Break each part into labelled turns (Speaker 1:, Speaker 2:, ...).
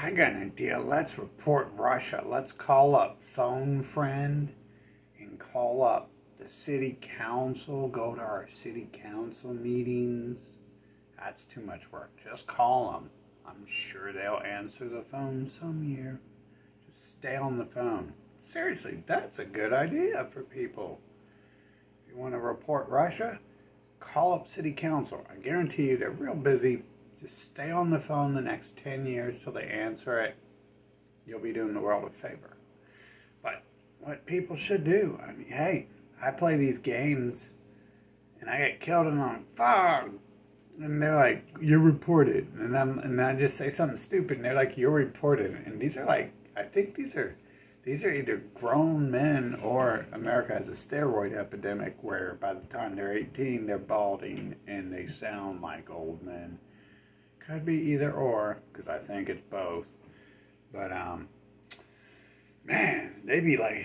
Speaker 1: I got an idea. Let's report Russia. Let's call up Phone Friend and call up the city council. Go to our city council meetings. That's too much work. Just call them. I'm sure they'll answer the phone some year. Just stay on the phone. Seriously, that's a good idea for people. If you want to report Russia, call up city council. I guarantee you they're real busy. Just stay on the phone the next 10 years till they answer it. You'll be doing the world a favor. But what people should do, I mean, hey, I play these games and I get killed and I'm fog. And they're like, you're reported. And I just say something stupid and they're like, you're reported. And these are like, I think these are either grown men or America has a steroid epidemic where by the time they're 18, they're balding and they sound like old men. Could be either or, because I think it's both. But, man, they be like,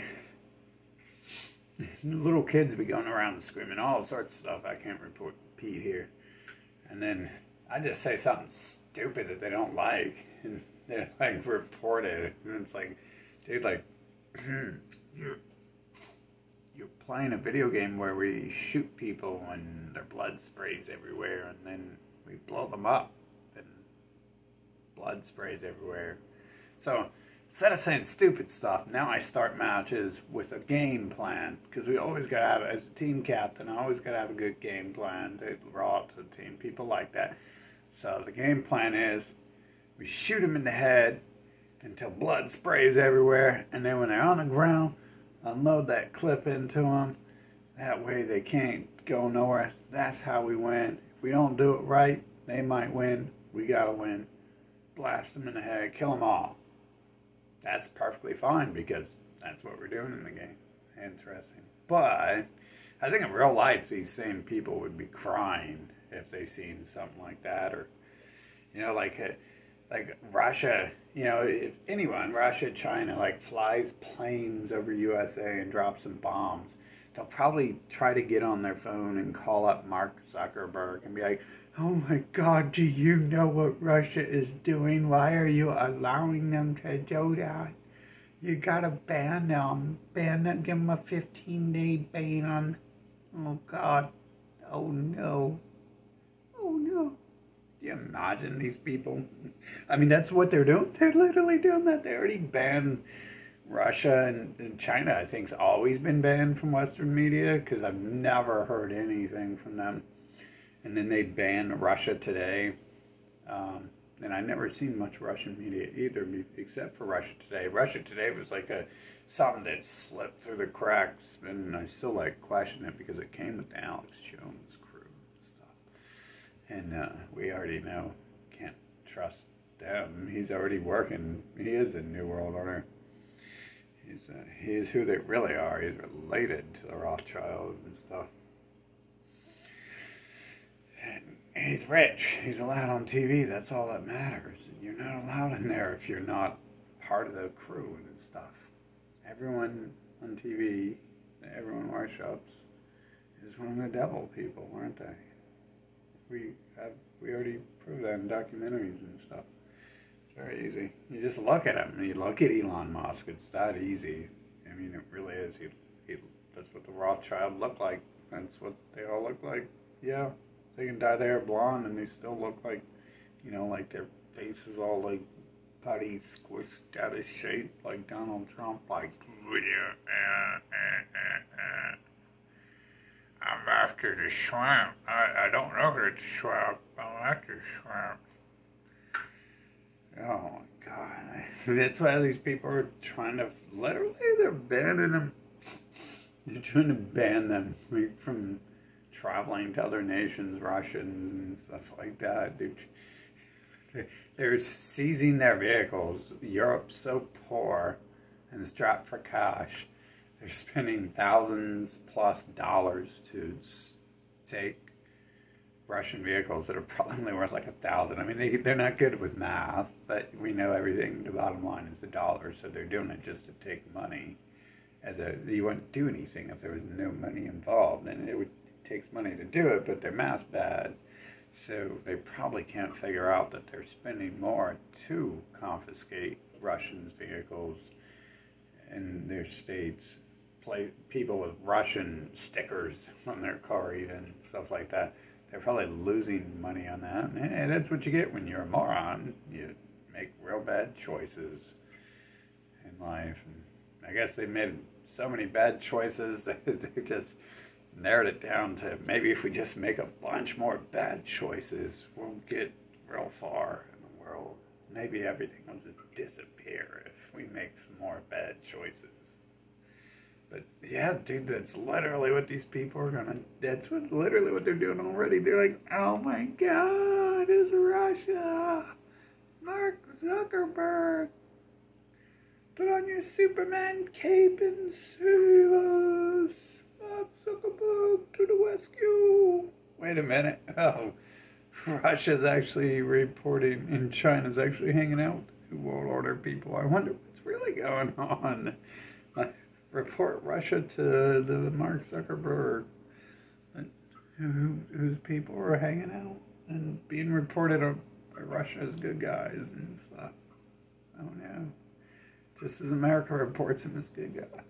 Speaker 1: little kids be going around screaming all sorts of stuff I can't repeat here. And then I just say something stupid that they don't like, and they're like, report it. And it's like, dude, like, you're playing a video game where we shoot people and their blood sprays everywhere, and then we blow them up. Blood sprays everywhere. So instead of saying stupid stuff, now I start matches with a game plan, because we always got to have, as a team captain, I always got to have a good game plan to draw to the team. People like that. So the game plan is we shoot them in the head until blood sprays everywhere, and then when they're on the ground, unload that clip into them. That way they can't go nowhere. That's how we win. If we don't do it right, they might win. We got to win. Blast them in the head, kill them all. That's perfectly fine because that's what we're doing in the game. Interesting. But I think in real life, these same people would be crying if they seen something like that. Or, you know, like Russia, you know, if anyone, Russia, China, like flies planes over USA and drops some bombs, they'll probably try to get on their phone and call up Mark Zuckerberg and be like, oh my God, do you know what Russia is doing? Why are you allowing them to do that? You gotta ban them. Ban them, give them a 15-day ban. Oh God. Oh no. Oh no. Do you imagine these people? I mean, that's what they're doing. They're literally doing that. They already banned Russia, and China, I think, has always been banned from Western media because I've never heard anything from them. And then they banned Russia Today. And I never seen much Russian media either, except for Russia Today. Russia Today was like something that slipped through the cracks, and I still like question it because it came with the Alex Jones crew and stuff. And we already know, can't trust them. He's already working. He is the New World Order. He is who they really are. He's related to the Rothschilds and stuff. And he's rich. He's allowed on TV. That's all that matters. You're not allowed in there if you're not part of the crew and stuff. Everyone on TV, everyone worships, is one of the devil people, aren't they? We already proved that in documentaries and stuff. It's very easy. You just look at him. You look at Elon Musk. It's that easy. I mean, it really is. That's what the Rothschild look like. That's what they all look like. Yeah. They can dye their hair blonde and they still look like, you know, like their face is all like putty, squished out of shape like Donald Trump, like, I'm after the shrimp. I don't know who the shrimp. I'm after the shrimp. Oh my God. That's why these people are trying to, literally, they're banning them. They're trying to ban them from traveling to other nations, Russians and stuff like that. They're seizing their vehicles. Europe's so poor and strapped for cash. They're spending thousands plus dollars to take Russian vehicles that are probably worth like $1,000. I mean, they're not good with math, but we know everything. The bottom line is the dollar, so they're doing it just to take money. You wouldn't do anything if there was no money involved, and it takes money to do it, but their math's bad. So they probably can't figure out that they're spending more to confiscate Russians' vehicles in their states. People with Russian stickers on their car, even stuff like that. They're probably losing money on that. And that's what you get when you're a moron. You make real bad choices in life. And I guess they made so many bad choices that they just narrowed it down to maybe if we just make a bunch more bad choices, we'll get real far in the world. Maybe everything will just disappear if we make some more bad choices. But yeah, dude, that's literally what these people are gonna. That's literally what they're doing already. They're like, oh my God, it's Russia. Mark Zuckerberg, put on your Superman cape and save us. Mark Zuckerberg to the rescue. Wait a minute. Oh, Russia's actually reporting, and China's actually hanging out with the New World Order people. I wonder what's really going on. Report Russia to the Mark Zuckerberg. Whose people are hanging out and being reported by Russia as good guys and stuff. Oh no. Just as America reports him as good guys.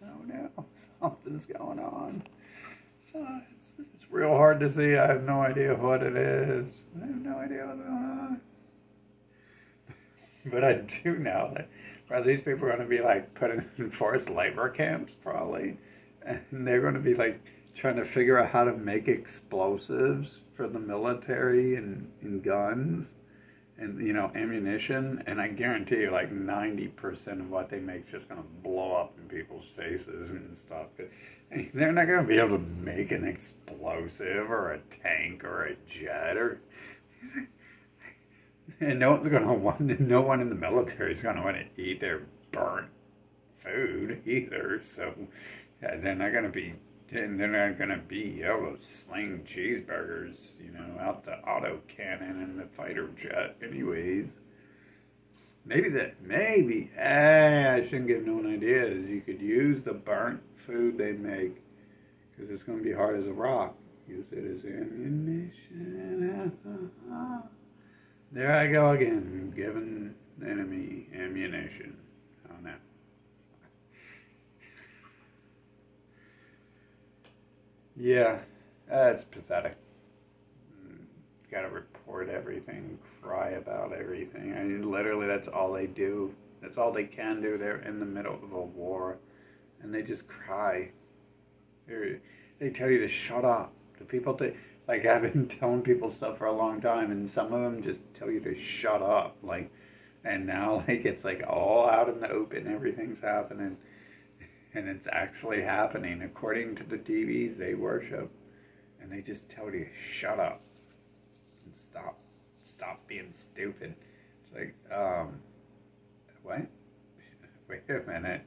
Speaker 1: Oh no. Something's going on. So it's real hard to see. I have no idea what it is. I have no idea what's going on. But I do know that these people are going to be like put in forced labor camps probably, and they're going to be like trying to figure out how to make explosives for the military and guns and ammunition, and I guarantee you like 90% of what they make is just going to blow up in people's faces and stuff. They're not going to be able to make an explosive or a tank or a jet or and no one's gonna want. No one in the military is gonna want to eat their burnt food either. So yeah, they're not gonna be able to sling cheeseburgers, out the auto cannon and the fighter jet. Anyways, maybe I shouldn't give no one ideas. You could use the burnt food they make because it's gonna be hard as a rock. Use it as ammunition. There I go again, giving the enemy ammunition. Oh no. Yeah, that's pathetic. Gotta report everything, cry about everything. I mean, literally, that's all they do. That's all they can do. They're in the middle of a war, and they just cry. They tell you to shut up. The people like I've been telling people stuff for a long time, and some of them just tell you to shut up. Like, and now like it's like all out in the open, everything's happening, and it's actually happening according to the TVs they worship, and they just tell you to shut up and stop being stupid. It's like, what? Wait a minute.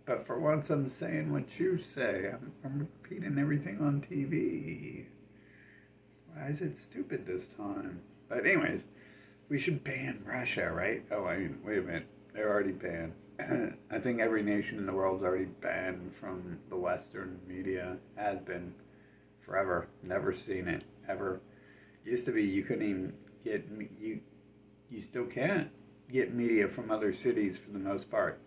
Speaker 1: But for once I'm saying what you say. I'm repeating everything on TV. Why is it stupid this time? But anyways, we should ban Russia, right? Oh, I mean, wait a minute. They're already banned. I think every nation in the world's already banned from the Western media. Has been forever. Never seen it, ever. Used to be you couldn't even get... You still can't get media from other cities for the most part.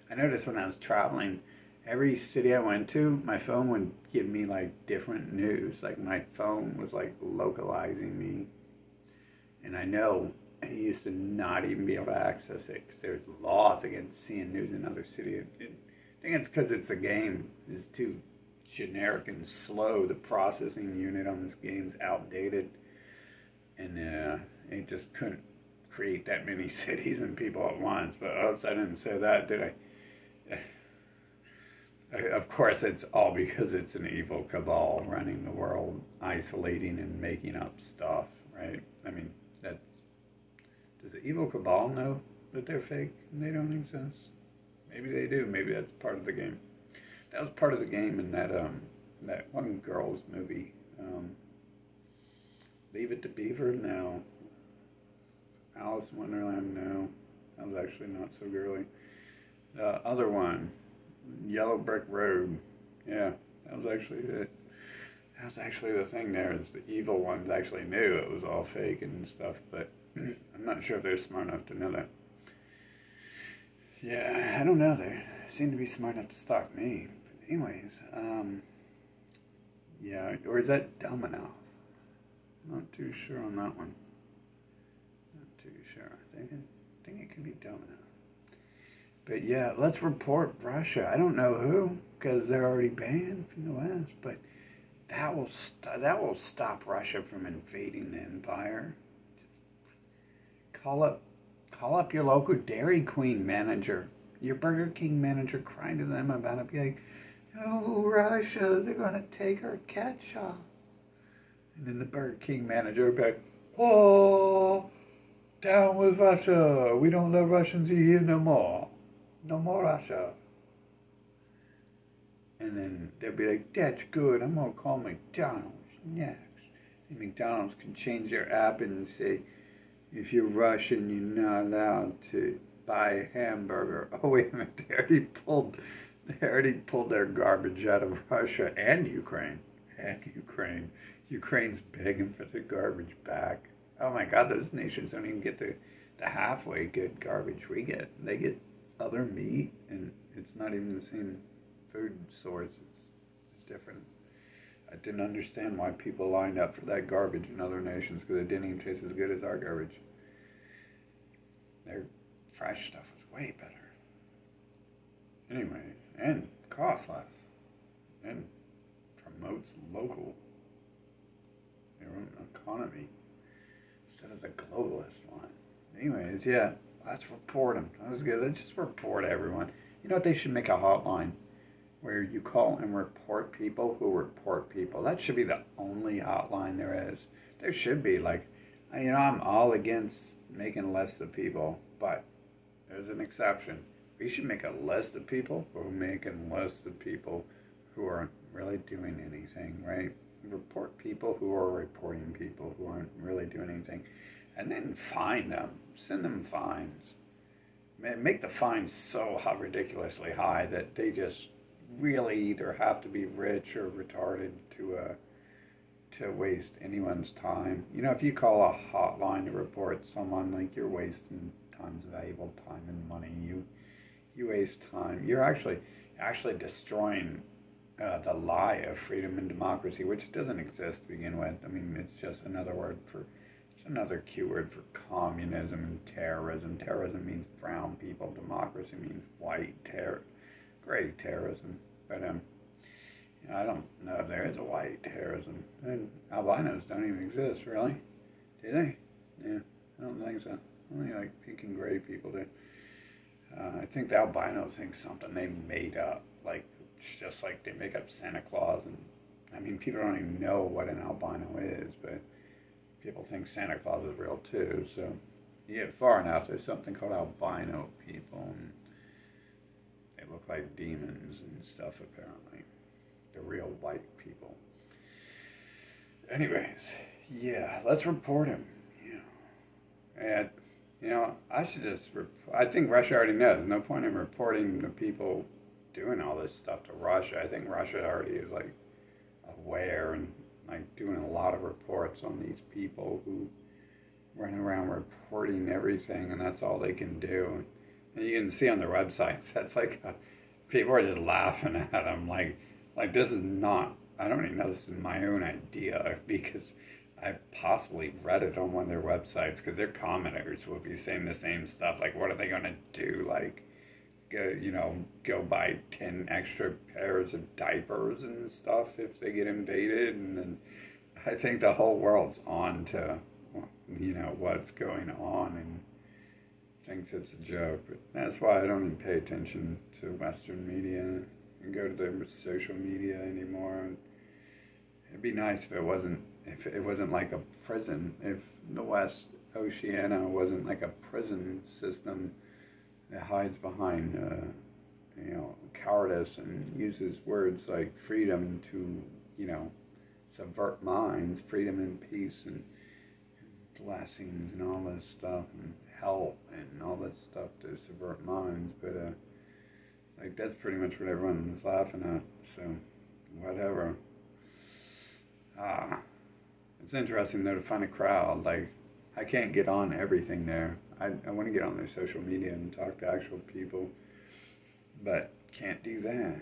Speaker 1: I noticed when I was traveling, every city I went to, my phone would give me like different news. Like my phone was like localizing me. And I know I used to not even be able to access it because there's laws against seeing news in other cities. I think it's because it's a game. It's too generic and slow. The processing unit on this game's outdated. And it just couldn't create that many cities and people at once. But oops, I didn't say that, did I? Of course, it's all because it's an evil cabal running the world, isolating and making up stuff, right? I mean, does the evil cabal know that they're fake and they don't exist? Maybe they do. Maybe that's part of the game. That was part of the game in that one girl's movie. Leave It to Beaver? No. Alice in Wonderland? No. That was actually not so girly. The other one, Yellow Brick Road. Yeah, that was actually it. That's actually the thing there is the evil ones actually knew it was all fake and stuff, but I'm not sure if they're smart enough to know that. Yeah, I don't know. They seem to be smart enough to stalk me. But anyways, yeah, or is that dumb enough? Not too sure on that one. Not too sure. I think it could be dumb enough. But yeah, let's report Russia. I don't know who, because they're already banned from the West. But that will stop Russia from invading the empire. Call up your local Dairy Queen manager, your Burger King manager. Cry to them about it. Be like, oh, Russia, they're gonna take our ketchup. And then the Burger King manager will be like, oh, down with Russia. We don't let Russians eat here no more. No more Russia. And then they'll be like, that's good. I'm going to call McDonald's next. And McDonald's can change their app and say, if you're Russian, you're not allowed to buy a hamburger. Oh, wait a minute. They already pulled their garbage out of Russia and Ukraine. Ukraine's begging for the garbage back. Oh my God, those nations don't even get the halfway good garbage we get. They get other meat, and it's not even the same food source. It's different. I didn't understand why people lined up for that garbage in other nations, because it didn't even taste as good as our garbage. Their fresh stuff was way better. Anyways, and costs less, and promotes local, their own economy instead of the globalist one. Anyways, yeah, let's report them. That was good. Let's just report everyone. You know what? They should make a hotline where you call and report people who report people. That should be the only hotline there is. There should be, like, I'm all against making lists of people, but there's an exception. We should make a list of people who are making lists of people who aren't really doing anything, right? Report people who are reporting people who aren't really doing anything. And then fine them. Send them fines. Make the fines so ridiculously high that they just really either have to be rich or retarded to waste anyone's time. If you call a hotline to report someone, like, you're wasting tons of valuable time and money. You waste time. You're actually destroying the lie of freedom and democracy, which doesn't exist to begin with. I mean, it's just another cue word for communism and terrorism. Terrorism means brown people. Democracy means white gray terrorism. But I don't know if there is a white terrorism. And albinos don't even exist, really. Do they? Yeah, I don't think so. Only like pink and gray people do. I think the albinos think something they made up. Like, it's just like they make up Santa Claus, and I mean, people don't even know what an albino is, but people think Santa Claus is real too. So you get far enough, there's something called albino people, and they look like demons and stuff, apparently. The real white people. Anyways, yeah, let's report him. And I should I think Russia already knows. No point in reporting the people doing all this stuff to Russia. I think Russia already is, like, aware and, like, doing a lot of reports on these people who run around reporting everything, and that's all they can do. And you can see on their websites, that's like, people are just laughing at them. Like this is not, I don't even know this is my own idea, because I possibly read it on one of their websites, because their commenters will be saying the same stuff. Like, what are they going to do? Like, go buy 10 extra pairs of diapers and stuff if they get invaded. And then I think the whole world's on to, what's going on, and thinks it's a joke. But that's why I don't even pay attention to Western media and go to the social media anymore. It'd be nice if it wasn't like a prison, if the West Oceania wasn't like a prison system that hides behind, cowardice and uses words like freedom to, subvert minds, freedom and peace and blessings and all this stuff, and help and all that stuff to subvert minds. But, that's pretty much what everyone was laughing at, so whatever. Uh, it's interesting though to find a crowd. Like, I can't get on everything there. I want to get on their social media and talk to actual people, but can't do that.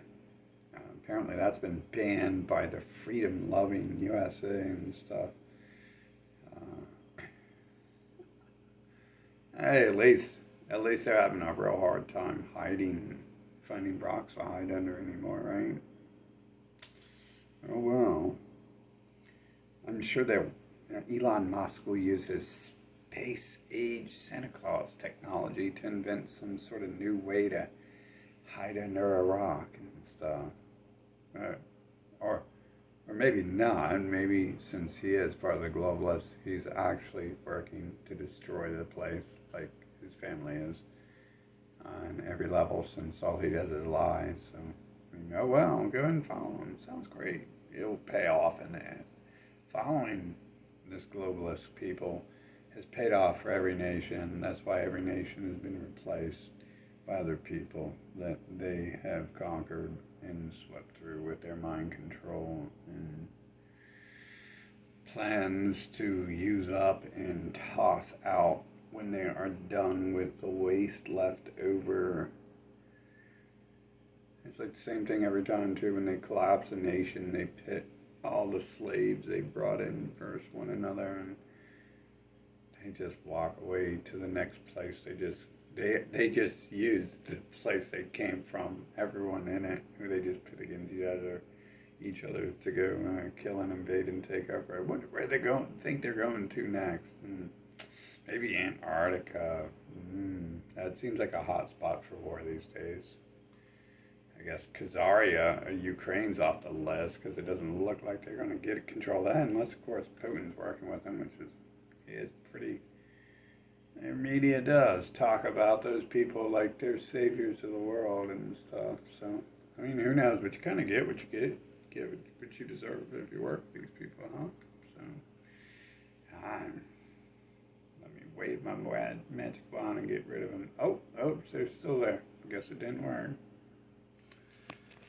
Speaker 1: Apparently, that's been banned by the freedom-loving USA and stuff. Uh, hey, at least they're having a real hard time finding rocks to hide under anymore, right? Oh well. I'm sure that Elon Musk will use his space-age Santa Claus technology to invent some sort of new way to hide under a rock and stuff. Uh, or, or maybe not. Maybe since he is part of the globalists, he's actually working to destroy the place, like his family is, on every level. Since all he does is lie. So, oh well, go ahead and follow him. Sounds great. It'll pay off in the end. Following this globalist people has paid off for every nation. That's why every nation has been replaced by other people that they have conquered and swept through with their mind control and plans to use up and toss out when they are done with the waste left over. It's like the same thing every time too. When they collapse a nation, they pit all the slaves they brought in versus one another, and they just walk away to the next place. They just use the place they came from, everyone in it, who they just pit against each other to go kill and invade and take over. I wonder where they think they're going to next. Maybe Antarctica. That seems like a hot spot for war these days. I guess Khazaria, Ukraine's off the list because it doesn't look like they're going to get control of that unless, of course, Putin's working with them, which is pretty. Their media does talk about those people like they're saviors of the world and stuff. So, I mean, who knows? But you kind of get what you get what you deserve if you work with these people, huh? So, let me wave my magic wand and get rid of them. Oh, they're still there. I guess it didn't work.